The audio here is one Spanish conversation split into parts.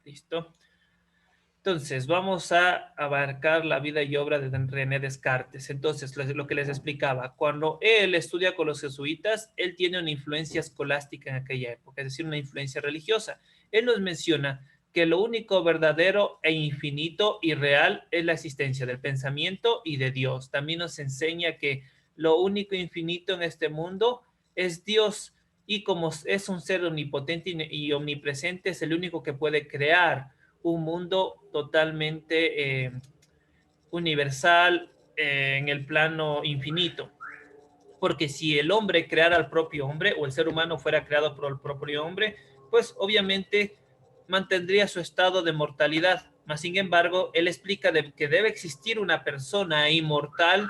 Listo. Entonces, vamos a abarcar la vida y obra de René Descartes. Entonces, lo que les explicaba, cuando él estudia con los jesuitas, él tiene una influencia escolástica en aquella época, es decir, una influencia religiosa. Él nos menciona que lo único verdadero e infinito y real es la existencia del pensamiento y de Dios. También nos enseña que lo único infinito en este mundo es Dios, y como es un ser omnipotente y omnipresente, es el único que puede crear un mundo totalmente universal, en el plano infinito. Porque si el hombre creara al propio hombre, o el ser humano fuera creado por el propio hombre, pues obviamente mantendría su estado de mortalidad. Mas, sin embargo, él explica que debe existir una persona inmortal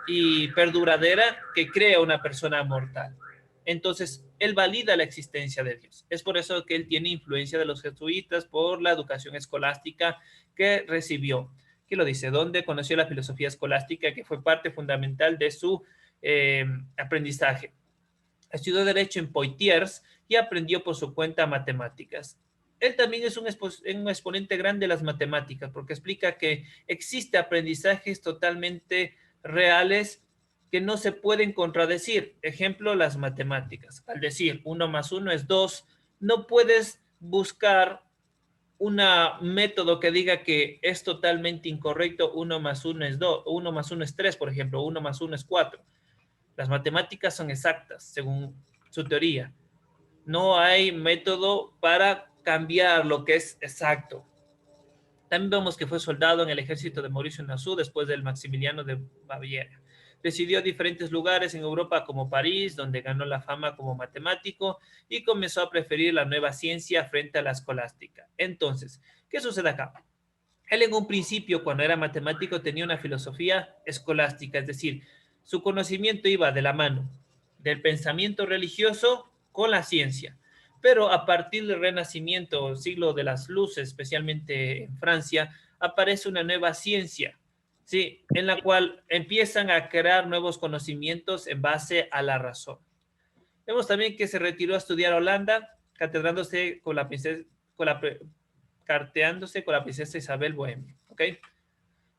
y perduradera que crea una persona mortal. Entonces, él valida la existencia de Dios. Es por eso que él tiene influencia de los jesuitas por la educación escolástica que recibió. ¿Qué lo dice? ¿Dónde conoció la filosofía escolástica, que fue parte fundamental de su aprendizaje? Estudió Derecho en Poitiers y aprendió por su cuenta matemáticas. Él también es un exponente grande de las matemáticas, porque explica que existe aprendizajes totalmente reales que no se pueden contradecir. Ejemplo, las matemáticas. Al decir 1 más 1 es 2, no puedes buscar un método que diga que es totalmente incorrecto. 1 más 1 es 2, 1 más 1 es 3, por ejemplo, 1 más 1 es 4. Las matemáticas son exactas, según su teoría. No hay método para cambiar lo que es exacto. También vemos que fue soldado en el ejército de Mauricio Nassau después del Maximiliano de Baviera. Residió en diferentes lugares en Europa como París, donde ganó la fama como matemático y comenzó a preferir la nueva ciencia frente a la escolástica. Entonces, ¿qué sucede acá? Él en un principio, cuando era matemático, tenía una filosofía escolástica, es decir, su conocimiento iba de la mano del pensamiento religioso con la ciencia. Pero a partir del Renacimiento, siglo de las luces, especialmente en Francia, aparece una nueva ciencia, ¿sí? En la cual empiezan a crear nuevos conocimientos en base a la razón. Vemos también que se retiró a estudiar a Holanda, catedrándose con la princesa, con la, carteándose con la princesa Isabel Bohemia. ¿Ok?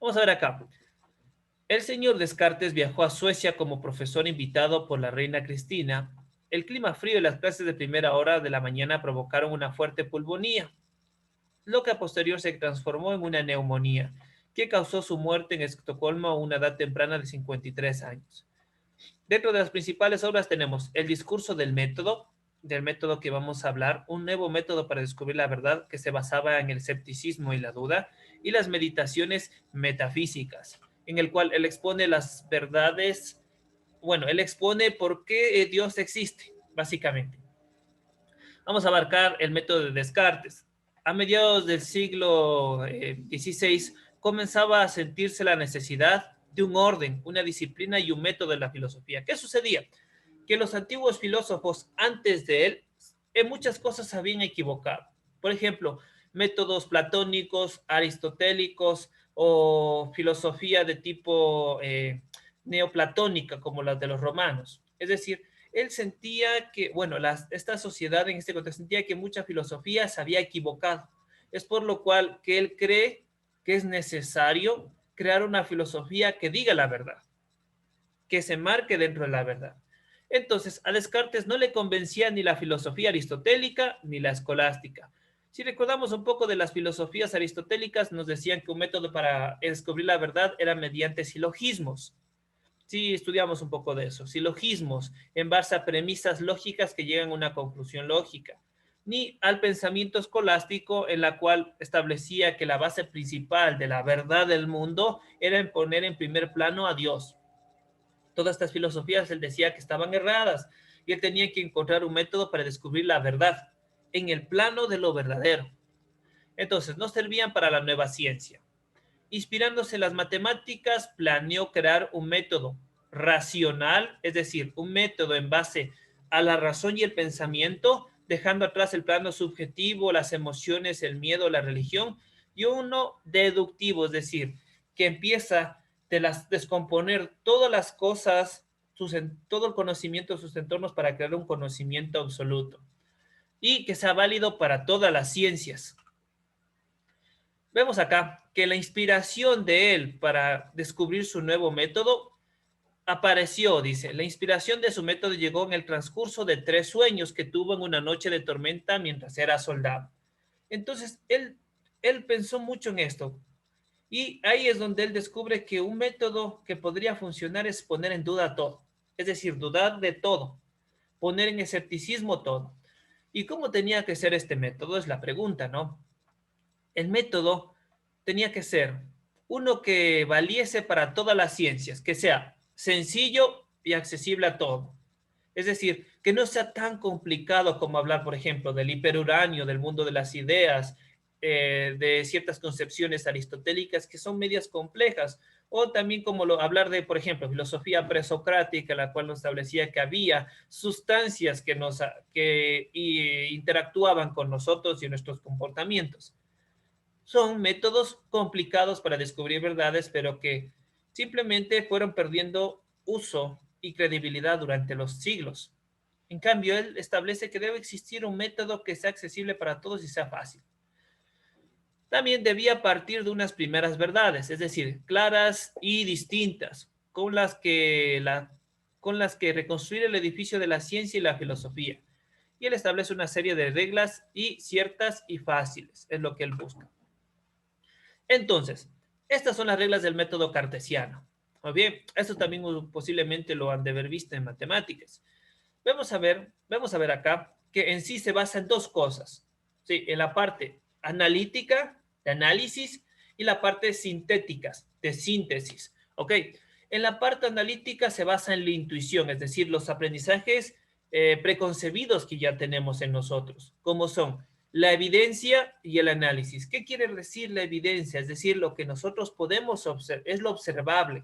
Vamos a ver acá. El señor Descartes viajó a Suecia como profesor invitado por la reina Cristina. El clima frío y las clases de primera hora de la mañana provocaron una fuerte pulmonía, lo que a posterior se transformó en una neumonía, que causó su muerte en Estocolmo a una edad temprana de 53 años. Dentro de las principales obras tenemos El discurso del método que vamos a hablar, un nuevo método para descubrir la verdad que se basaba en el escepticismo y la duda, y las meditaciones metafísicas, en el cual él expone las verdades, bueno, él expone por qué Dios existe, básicamente. Vamos a abarcar el método de Descartes. A mediados del siglo XVI comenzaba a sentirse la necesidad de un orden, una disciplina y un método de la filosofía. ¿Qué sucedía? Que los antiguos filósofos antes de él en muchas cosas se habían equivocado. Por ejemplo, métodos platónicos, aristotélicos o filosofía de tipo neoplatónica como las de los romanos. Es decir, él sentía que, bueno, esta sociedad en este contexto sentía que mucha filosofía se había equivocado. Es por lo cual que él cree que es necesario crear una filosofía que diga la verdad, que se marque dentro de la verdad. Entonces, a Descartes no le convencía ni la filosofía aristotélica ni la escolástica. Si recordamos un poco de las filosofías aristotélicas, nos decían que un método para descubrir la verdad era mediante silogismos. Sí, estudiamos un poco de eso. Silogismos en base a premisas lógicas que llegan a una conclusión lógica. Ni al pensamiento escolástico, en la cual establecía que la base principal de la verdad del mundo era poner en primer plano a Dios. Todas estas filosofías él decía que estaban erradas y él tenía que encontrar un método para descubrir la verdad en el plano de lo verdadero. Entonces, no servían para la nueva ciencia. Inspirándose en las matemáticas, planeó crear un método racional, es decir, un método en base a la razón y el pensamiento, dejando atrás el plano subjetivo, las emociones, el miedo, la religión, y uno deductivo, es decir, que empieza de descomponer todas las cosas, todo el conocimiento de sus entornos para crear un conocimiento absoluto y que sea válido para todas las ciencias. Vemos acá que la inspiración de él para descubrir su nuevo método apareció, dice, la inspiración de su método llegó en el transcurso de 3 sueños que tuvo en una noche de tormenta mientras era soldado. Entonces, él pensó mucho en esto. Y ahí es donde él descubre que un método que podría funcionar es poner en duda todo. Es decir, dudar de todo, poner en escepticismo todo. ¿Y cómo tenía que ser este método? Es la pregunta, ¿no? El método tenía que ser uno que valiese para todas las ciencias, que sea sencillo y accesible a todo. Es decir, que no sea tan complicado como hablar, por ejemplo, del hiperuranio, del mundo de las ideas, de ciertas concepciones aristotélicas que son medias complejas, o también como hablar de, por ejemplo, filosofía presocrática, la cual nos establecía que había sustancias que interactuaban con nosotros y nuestros comportamientos. Son métodos complicados para descubrir verdades, pero que simplemente fueron perdiendo uso y credibilidad durante los siglos. En cambio, él establece que debe existir un método que sea accesible para todos y sea fácil. También debía partir de unas primeras verdades, es decir, claras y distintas, con las que reconstruir el edificio de la ciencia y la filosofía. Y él establece una serie de reglas y ciertas y fáciles, es lo que él busca. Entonces, estas son las reglas del método cartesiano. Muy bien, esto también posiblemente lo han de haber visto en matemáticas. Vamos a ver acá que en sí se basa en dos cosas. Sí, en la parte analítica, de análisis, y la parte sintética, de síntesis. Ok, en la parte analítica se basa en la intuición, es decir, los aprendizajes preconcebidos que ya tenemos en nosotros, como son la evidencia y el análisis. ¿Qué quiere decir la evidencia? Es decir, lo que nosotros podemos observar, es lo observable,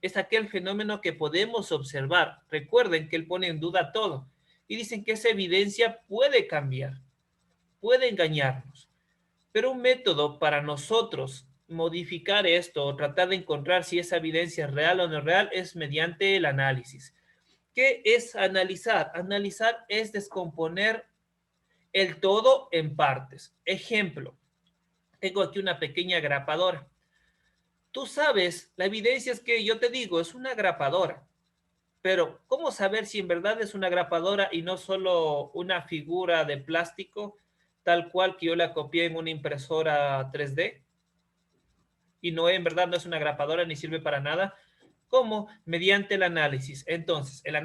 es aquel fenómeno que podemos observar. Recuerden que él pone en duda todo y dicen que esa evidencia puede cambiar, puede engañarnos, pero un método para nosotros modificar esto o tratar de encontrar si esa evidencia es real o no es real es mediante el análisis. ¿Qué es analizar? Analizar es descomponer el todo en partes. Ejemplo, tengo aquí una pequeña grapadora. Tú sabes, la evidencia es que yo te digo, es una grapadora. Pero, ¿cómo saber si en verdad es una grapadora y no solo una figura de plástico, tal cual que yo la copié en una impresora 3D? Y no, en verdad no es una grapadora ni sirve para nada. ¿Cómo? Mediante el análisis. Entonces, el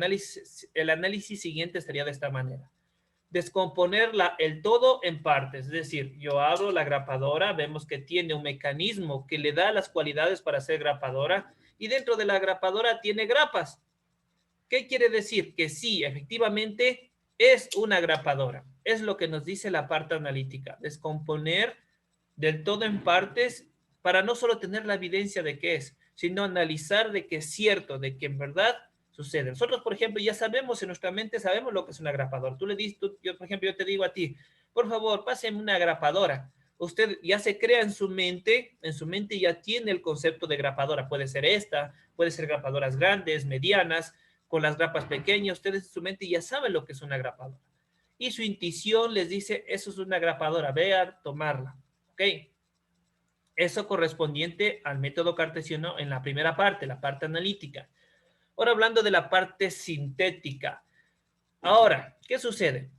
análisis siguiente sería de esta manera. Descomponer el todo en partes. Es decir, yo abro la grapadora, vemos que tiene un mecanismo que le da las cualidades para ser grapadora y dentro de la grapadora tiene grapas. ¿Qué quiere decir? Que sí, efectivamente es una grapadora. Es lo que nos dice la parte analítica. Descomponer del todo en partes para no solo tener la evidencia de qué es, sino analizar de que es cierto, de que en verdad sucede. Nosotros, por ejemplo, ya sabemos en nuestra mente, sabemos lo que es una grapadora. Tú le dices, yo, por ejemplo, yo te digo a ti, por favor, páseme una grapadora. Usted ya se crea en su mente ya tiene el concepto de grapadora. Puede ser esta, puede ser grapadoras grandes, medianas, con las grapas pequeñas. Ustedes en su mente ya saben lo que es una grapadora. Y su intuición les dice, eso es una grapadora, vea, tomarla. ¿Ok? Eso correspondiente al método cartesiano en la primera parte, la parte analítica. Ahora hablando de la parte sintética. Ahora, ¿qué sucede?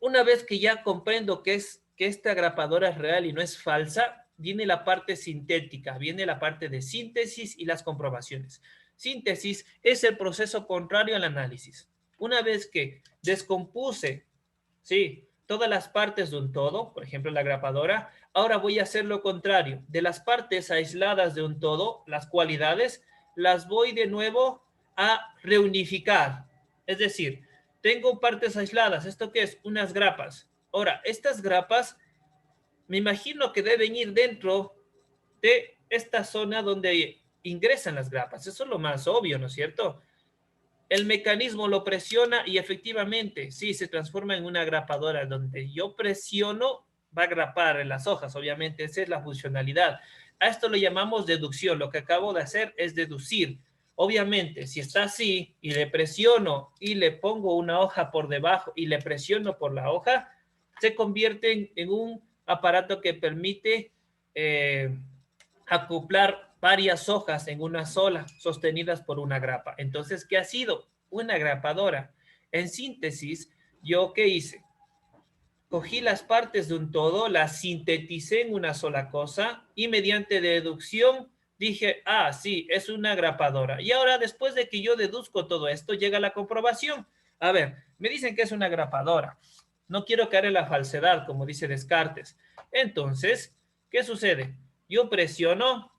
Una vez que ya comprendo que esta grapadora es real y no es falsa, viene la parte sintética, viene la parte de síntesis y las comprobaciones. Síntesis es el proceso contrario al análisis. Una vez que descompuse, sí, todas las partes de un todo, por ejemplo la grapadora, ahora voy a hacer lo contrario. De las partes aisladas de un todo, las cualidades, las voy de nuevo a reunificar. Es decir, tengo partes aisladas. ¿Esto qué es? Unas grapas. Ahora, estas grapas me imagino que deben ir dentro de esta zona donde ingresan las grapas. Eso es lo más obvio, ¿no es cierto? El mecanismo lo presiona y efectivamente, sí, se transforma en una grapadora donde yo presiono, va a grapar en las hojas, obviamente, esa es la funcionalidad. A esto lo llamamos deducción, lo que acabo de hacer es deducir. Obviamente, si está así y le presiono y le pongo una hoja por debajo y le presiono por la hoja, se convierte en un aparato que permite acoplar varias hojas en una sola, sostenidas por una grapa. Entonces, ¿qué ha sido? Una grapadora. En síntesis, ¿yo qué hice? Cogí las partes de un todo, las sinteticé en una sola cosa y mediante deducción dije, ah, sí, es una grapadora. Y ahora, después de que yo deduzco todo esto, llega la comprobación. A ver, me dicen que es una grapadora. No quiero caer en la falsedad, como dice Descartes. Entonces, ¿qué sucede? Yo presiono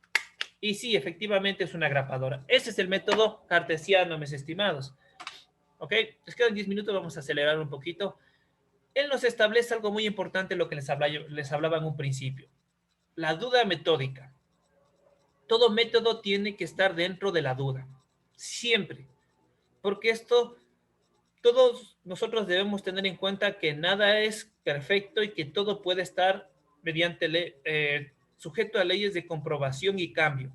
y sí, efectivamente es una grapadora. Ese es el método cartesiano, mis estimados. ¿Ok? Les quedan 10 minutos, vamos a acelerar un poquito. Él nos establece algo muy importante, lo que les hablaba en un principio. La duda metódica. Todo método tiene que estar dentro de la duda. Siempre. Porque esto, todos nosotros debemos tener en cuenta que nada es perfecto y que todo puede estar sujeto a leyes de comprobación y cambio.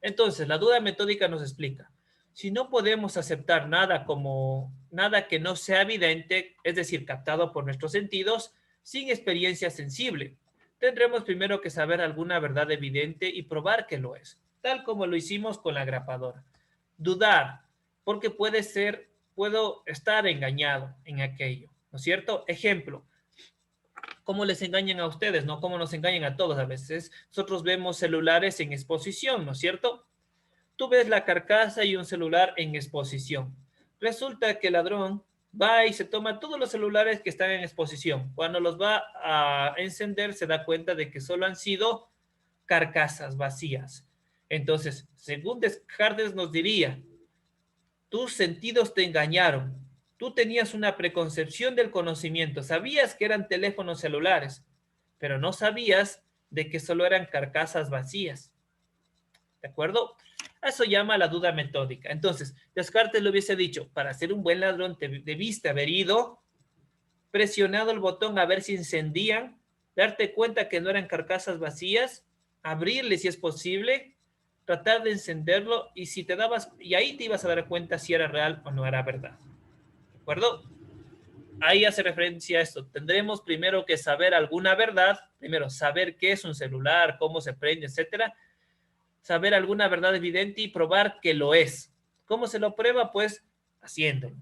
Entonces, la duda metódica nos explica. Si no podemos aceptar nada como nada que no sea evidente, es decir, captado por nuestros sentidos, sin experiencia sensible, tendremos primero que saber alguna verdad evidente y probar que lo es, tal como lo hicimos con la grapadora. Dudar, porque puedo estar engañado en aquello, ¿no es cierto? Ejemplo, cómo les engañan a ustedes, ¿no? Cómo nos engañan a todos a veces. Nosotros vemos celulares en exposición, ¿no es cierto? Tú ves la carcasa y un celular en exposición. Resulta que el ladrón va y se toma todos los celulares que están en exposición. Cuando los va a encender, se da cuenta de que solo han sido carcasas vacías. Entonces, según Descartes nos diría, tus sentidos te engañaron. Tú tenías una preconcepción del conocimiento. Sabías que eran teléfonos celulares, pero no sabías de que solo eran carcasas vacías. ¿De acuerdo? Eso llama la duda metódica. Entonces, Descartes le hubiese dicho, para ser un buen ladrón debiste haber ido, presionado el botón a ver si encendían, darte cuenta que no eran carcasas vacías, abrirle si es posible, tratar de encenderlo y si te dabas, y ahí te ibas a dar cuenta si era real o no era verdad. ¿De acuerdo? Ahí hace referencia a esto. Tendremos primero que saber alguna verdad, primero saber qué es un celular, cómo se prende, etcétera, saber alguna verdad evidente y probar que lo es. ¿Cómo se lo prueba? Pues haciéndolo.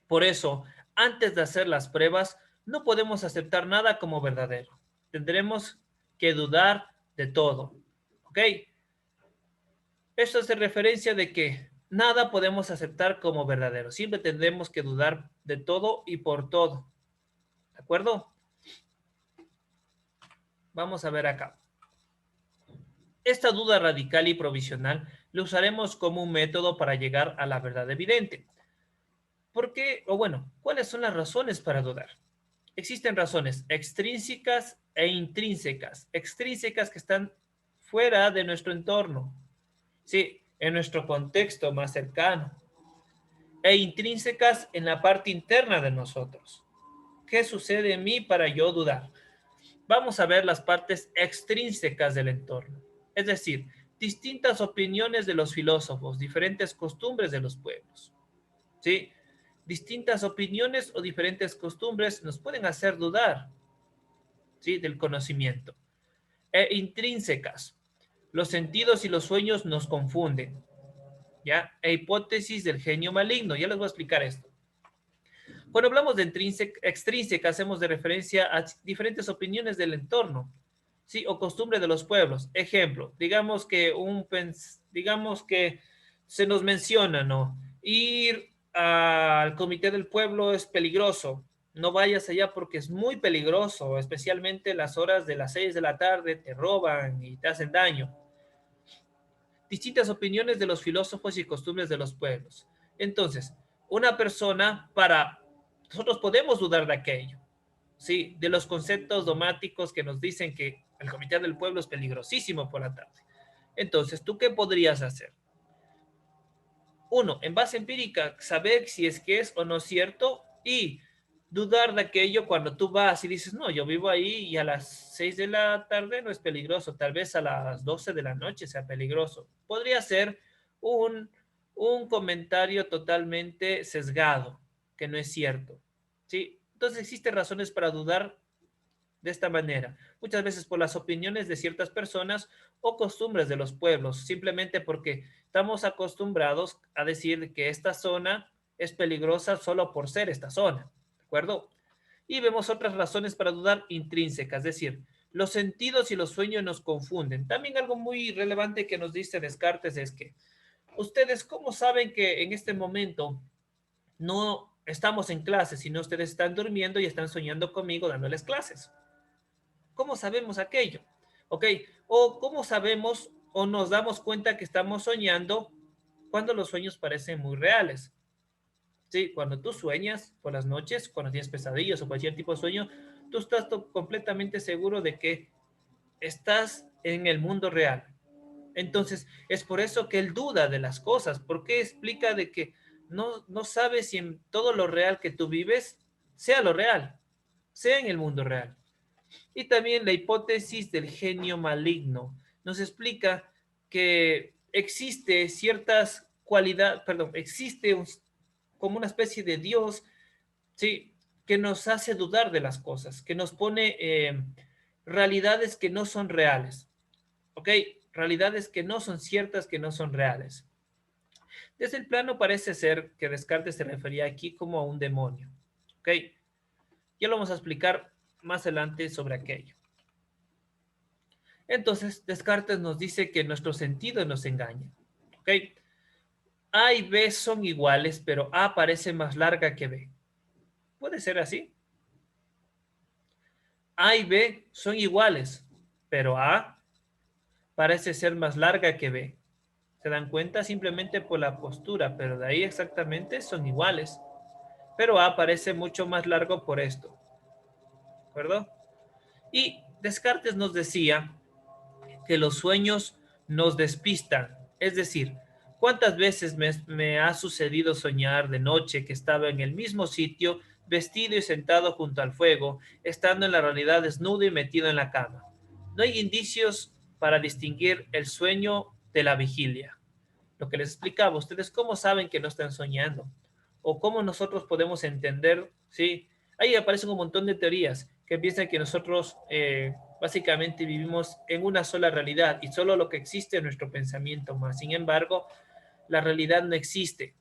Por eso, antes de hacer las pruebas, no podemos aceptar nada como verdadero. Tendremos que dudar de todo. ¿Ok? Esto hace referencia de que nada podemos aceptar como verdadero. Siempre tendremos que dudar de todo y por todo. ¿De acuerdo? Vamos a ver acá. Esta duda radical y provisional lo usaremos como un método para llegar a la verdad evidente. ¿Por qué? O bueno, ¿cuáles son las razones para dudar? Existen razones extrínsecas e intrínsecas. Extrínsecas que están fuera de nuestro entorno, sí, en nuestro contexto más cercano, e intrínsecas en la parte interna de nosotros. ¿Qué sucede en mí para yo dudar? Vamos a ver las partes extrínsecas del entorno, es decir, distintas opiniones de los filósofos, diferentes costumbres de los pueblos, ¿sí? Distintas opiniones o diferentes costumbres nos pueden hacer dudar, ¿sí? Del conocimiento. E intrínsecas, los sentidos y los sueños nos confunden, ¿ya? E hipótesis del genio maligno, ya les voy a explicar esto. Cuando hablamos de extrínseca, hacemos de referencia a diferentes opiniones del entorno, ¿sí? O costumbre de los pueblos. Ejemplo, digamos que se nos menciona, ¿no? Ir al comité del pueblo es peligroso. No vayas allá porque es muy peligroso, especialmente las horas de las 6 de la tarde, te roban y te hacen daño. Distintas opiniones de los filósofos y costumbres de los pueblos. Entonces, una persona nosotros podemos dudar de aquello, ¿sí? De los conceptos dogmáticos que nos dicen que el comité del pueblo es peligrosísimo por la tarde. Entonces, ¿tú qué podrías hacer? Uno, en base empírica, saber si es que es o no cierto y dudar de aquello cuando tú vas y dices, no, yo vivo ahí y a las 6 de la tarde no es peligroso, tal vez a las 12 de la noche sea peligroso. Podría ser un, un comentario totalmente sesgado, que no es cierto, ¿sí? Entonces existen razones para dudar de esta manera, muchas veces por las opiniones de ciertas personas o costumbres de los pueblos, simplemente porque estamos acostumbrados a decir que esta zona es peligrosa solo por ser esta zona, ¿de acuerdo? Y vemos otras razones para dudar intrínsecas, es decir, los sentidos y los sueños nos confunden. También algo muy relevante que nos dice Descartes es que ustedes, ¿cómo saben que en este momento no estamos en clases, sino ustedes están durmiendo y están soñando conmigo dándoles clases? ¿Cómo sabemos aquello? ¿Ok? O cómo sabemos o nos damos cuenta que estamos soñando cuando los sueños parecen muy reales. Sí, cuando tú sueñas por las noches, cuando tienes pesadillas o cualquier tipo de sueño, tú estás completamente seguro de que estás en el mundo real. Entonces, es por eso que él duda de las cosas, porque explica de que no sabe si en todo lo real que tú vives sea lo real, sea en el mundo real. Y también la hipótesis del genio maligno nos explica que existe ciertas cualidades, perdón, existe como una especie de Dios, sí, que nos hace dudar de las cosas, que nos pone realidades que no son reales, ¿ok? Realidades que no son ciertas, que no son reales. Desde el plano parece ser que Descartes se refería aquí como a un demonio, ¿ok? Ya lo vamos a explicar más adelante sobre aquello. Entonces, Descartes nos dice que nuestros sentidos nos engañan, ¿ok? A y B son iguales, pero A parece más larga que B. ¿Puede ser así? A y B son iguales, pero A parece ser más larga que B. ¿Se dan cuenta? Simplemente por la postura, pero de ahí exactamente son iguales. Pero A parece mucho más largo por esto, ¿de acuerdo? Y Descartes nos decía que los sueños nos despistan. Es decir, ¿cuántas veces me ha sucedido soñar de noche que estaba en el mismo sitio, vestido y sentado junto al fuego, estando en la realidad desnudo y metido en la cama? No hay indicios para distinguir el sueño de la vigilia. Lo que les explicaba, ¿ustedes cómo saben que no están soñando? ¿O cómo nosotros podemos entender? ¿Sí? Ahí aparecen un montón de teorías que piensan que nosotros básicamente vivimos en una sola realidad y solo lo que existe es nuestro pensamiento más. Sin embargo, la realidad no existe.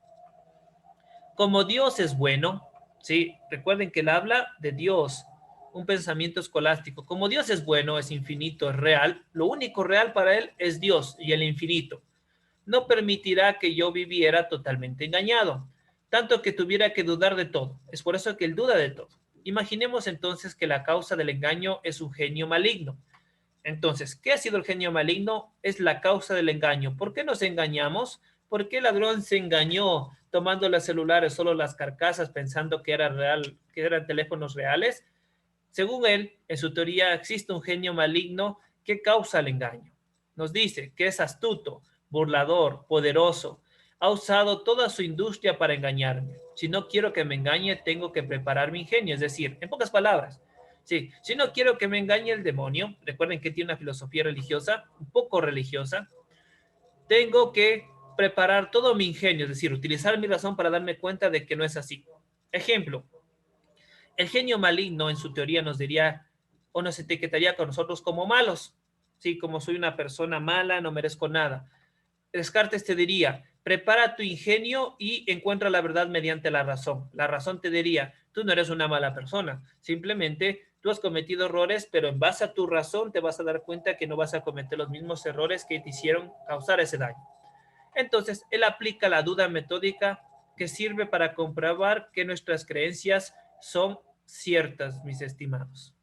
Como Dios es bueno, ¿sí? Recuerden que él habla de Dios, un pensamiento escolástico. Como Dios es bueno, es infinito, es real, lo único real para él es Dios y el infinito. No permitirá que yo viviera totalmente engañado, tanto que tuviera que dudar de todo. Es por eso que él duda de todo. Imaginemos entonces que la causa del engaño es un genio maligno. Entonces, ¿qué ha sido el genio maligno? Es la causa del engaño. ¿Por qué nos engañamos? ¿Por qué el ladrón se engañó tomando los celulares, solo las carcasas, pensando que era real, que eran teléfonos reales? Según él, en su teoría existe un genio maligno que causa el engaño. Nos dice que es astuto, burlador, poderoso. Ha usado toda su industria para engañarme. Si no quiero que me engañe, tengo que preparar mi ingenio. Es decir, en pocas palabras, sí, si no quiero que me engañe el demonio, recuerden que tiene una filosofía religiosa, un poco religiosa, tengo que preparar todo mi ingenio, es decir, utilizar mi razón para darme cuenta de que no es así. Ejemplo, el genio maligno en su teoría nos diría o nos etiquetaría con nosotros como malos. Sí, como soy una persona mala, no merezco nada. Descartes te diría, prepara tu ingenio y encuentra la verdad mediante la razón. La razón te diría, tú no eres una mala persona, simplemente tú has cometido errores, pero en base a tu razón te vas a dar cuenta que no vas a cometer los mismos errores que te hicieron causar ese daño. Entonces, él aplica la duda metódica que sirve para comprobar que nuestras creencias son ciertas, mis estimados.